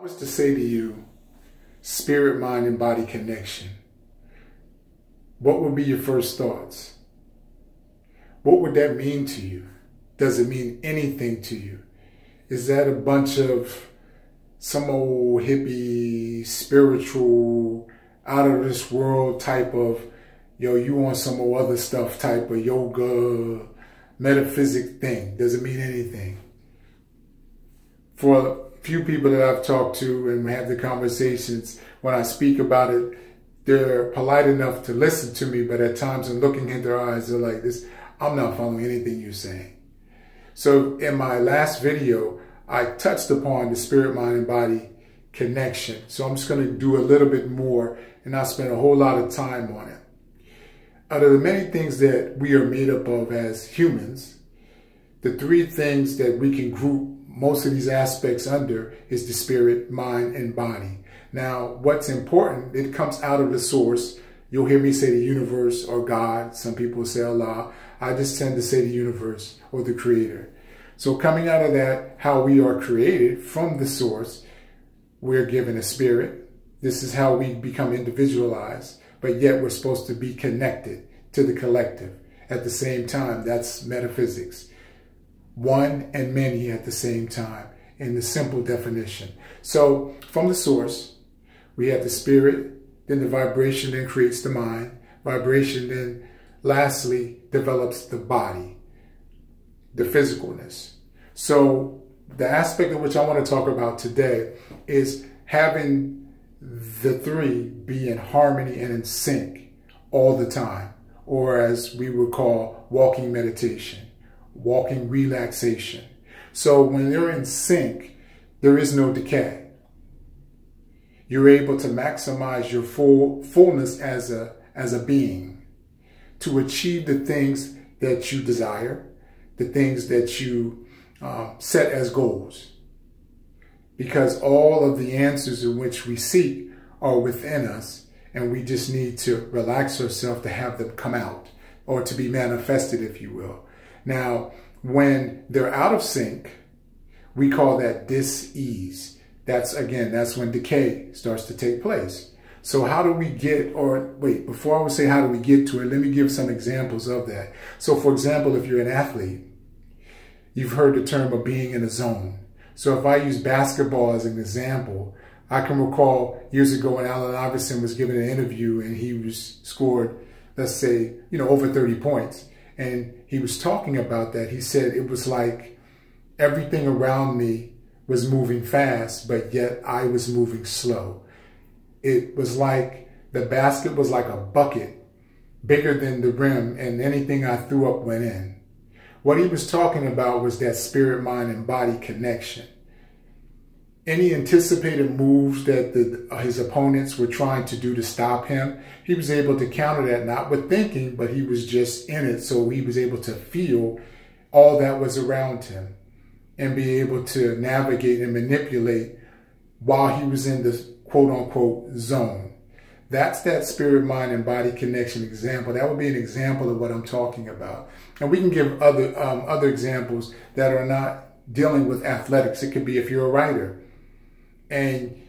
I was to say to you, spirit, mind, and body connection, what would be your first thoughts? What would that mean to you? Does it mean anything to you? Is that a bunch of some old hippie, spiritual, out of this world type of, yo, you want some old other stuff type of yoga, metaphysic thing? Does it mean anything? For a few people that I've talked to and have the conversations, when I speak about it, they're polite enough to listen to me, but at times in looking in their eyes, they're like this, I'm not following anything you're saying. So in my last video, I touched upon the spirit, mind, and body connection. So I'm just going to do a little bit more and not spend a whole lot of time on it. Out of the many things that we are made up of as humans, the three things that we can group most of these aspects under is the spirit, mind, and body. Now, what's important, it comes out of the source. You'll hear me say the universe or God. Some people say Allah. I just tend to say the universe or the creator. So coming out of that, how we are created from the source, we're given a spirit. This is how we become individualized, but yet we're supposed to be connected to the collective. At the same time, that's metaphysics. One and many at the same time in the simple definition. So from the source, we have the spirit, then the vibration then creates the mind. Vibration then lastly develops the body, the physicalness. So the aspect of which I want to talk about today is having the three be in harmony and in sync all the time, or as we would call walking meditation, walking relaxation. So when they're in sync, there is no decay. You're able to maximize your fullness as a being, to achieve the things that you desire, the things that you set as goals. Because all of the answers in which we seek are within us, and we just need to relax ourselves to have them come out, or to be manifested, if you will. Now, when they're out of sync, we call that dis-ease. That's when decay starts to take place. So how do we get, or wait, before I would say how do we get to it, let me give some examples of that. So for example, if you're an athlete, you've heard the term of being in a zone. So if I use basketball as an example, I can recall years ago when Allen Iverson was given an interview and he scored, let's say, over 30 points. And he was talking about that. He said it was like everything around me was moving fast, but yet I was moving slow. It was like the basket was like a bucket bigger than the rim, and anything I threw up went in. What he was talking about was that spirit, mind, and body connection. Any anticipated moves that his opponents were trying to do to stop him, he was able to counter that, not with thinking, but he was just in it. So he was able to feel all that was around him and be able to navigate and manipulate while he was in the quote-unquote zone. That's that spirit, mind, and body connection example. That would be an example of what I'm talking about. And we can give other examples that are not dealing with athletics. It could be if you're a writer and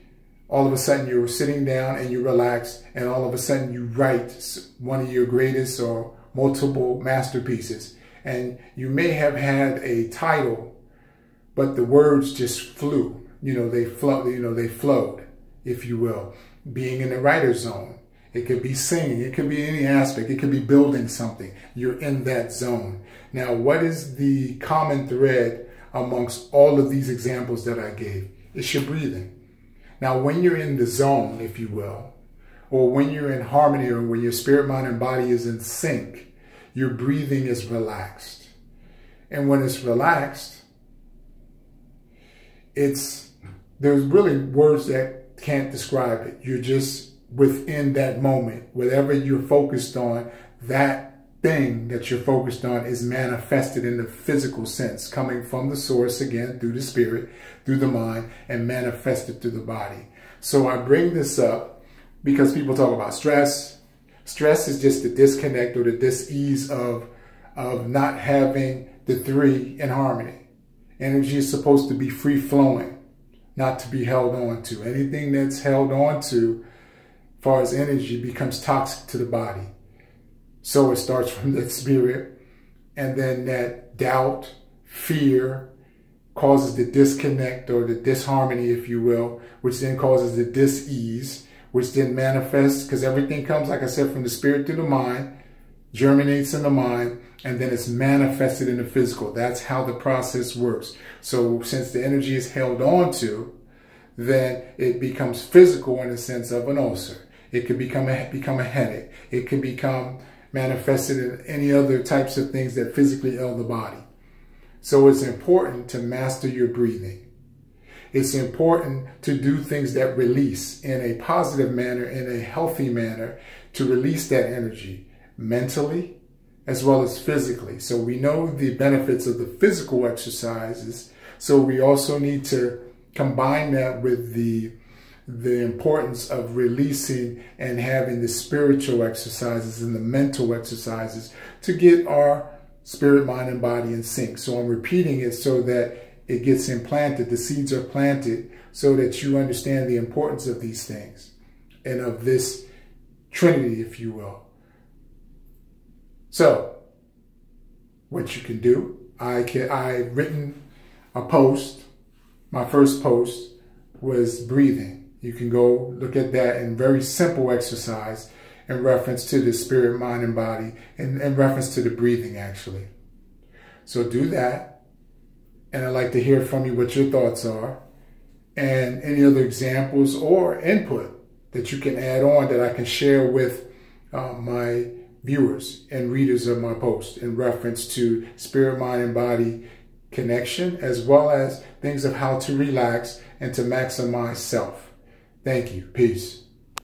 all of a sudden you're sitting down and you relax, and all of a sudden you write one of your greatest or multiple masterpieces. And you may have had a title, but the words just flew. They flowed, if you will. Being in the writer's zone. It could be singing. It could be any aspect. It could be building something. You're in that zone. Now, what is the common thread amongst all of these examples that I gave? It's your breathing. Now, when you're in the zone, if you will, or when you're in harmony, or when your spirit, mind, and body is in sync, your breathing is relaxed. And when it's relaxed, there's really words that can't describe it. You're just within that moment. Whatever you're focused on, that thing that you're focused on is manifested in the physical sense, coming from the source, again, through the spirit, through the mind, and manifested through the body. So I bring this up because people talk about stress. Stress is just the disconnect or the dis-ease of not having the three in harmony. Energy is supposed to be free-flowing. not to be held on to. Anything that's held on to, as far as energy, becomes toxic to the body. So it starts from the spirit, and then that doubt, fear, causes the disconnect or the disharmony, if you will, which then causes the dis-ease, which then manifests, because everything comes, like I said, from the spirit to the mind, germinates in the mind, and then it's manifested in the physical. That's how the process works. So since the energy is held on to, then it becomes physical in the sense of an ulcer. It could become a headache. It can become manifested in any other types of things that physically ail the body. So it's important to master your breathing. It's important to do things that release in a positive manner, in a healthy manner, to release that energy mentally as well as physically. So we know the benefits of the physical exercises. So we also need to combine that with the importance of releasing and having the spiritual exercises and the mental exercises to get our spirit, mind, and body in sync. So I'm repeating it so that it gets implanted. The seeds are planted so that you understand the importance of these things and of this Trinity, if you will. So what you can do, I've written a post. My first post was breathing. You can go look at that in very simple exercise in reference to the spirit, mind, and body, and in reference to the breathing, actually. So do that. And I'd like to hear from you what your thoughts are and any other examples or input that you can add on that I can share with my viewers and readers of my post in reference to spirit, mind, and body connection, as well as things of how to relax and to maximize self. Thank you. Peace.